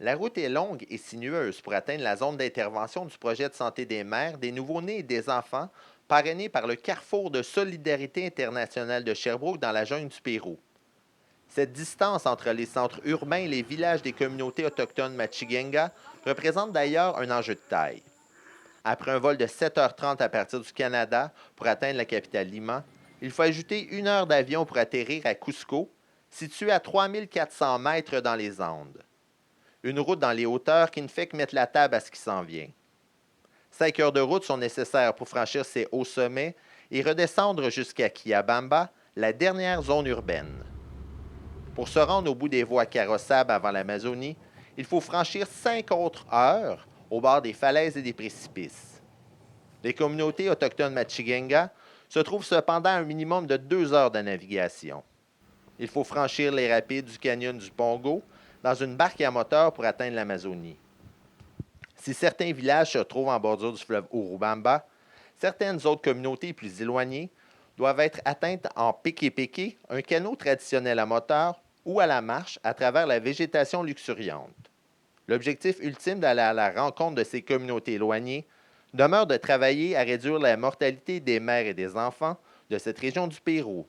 La route est longue et sinueuse pour atteindre la zone d'intervention du projet de santé des mères, des nouveau-nés et des enfants, parrainé par le Carrefour de solidarité internationale de Sherbrooke dans la jungle du Pérou. Cette distance entre les centres urbains et les villages des communautés autochtones Machigenga représente d'ailleurs un enjeu de taille. Après un vol de 7h30 à partir du Canada pour atteindre la capitale Lima, il faut ajouter 1 heure d'avion pour atterrir à Cusco, situé à 3400 mètres dans les Andes. Une route dans les hauteurs qui ne fait que mettre la table à ce qui s'en vient. 5 heures de route sont nécessaires pour franchir ces hauts sommets et redescendre jusqu'à Kiabamba, la dernière zone urbaine. Pour se rendre au bout des voies carrossables avant l'Amazonie, il faut franchir 5 autres heures au bord des falaises et des précipices. Les communautés autochtones Machigenga se trouvent cependant à un minimum de 2 heures de navigation. Il faut franchir les rapides du canyon du Pongo dans une barque à moteur pour atteindre l'Amazonie. Si certains villages se trouvent en bordure du fleuve Urubamba, certaines autres communautés plus éloignées doivent être atteintes en piqué-piqué, un canot traditionnel à moteur, ou à la marche à travers la végétation luxuriante. L'objectif ultime d'aller à la rencontre de ces communautés éloignées demeure de travailler à réduire la mortalité des mères et des enfants de cette région du Pérou.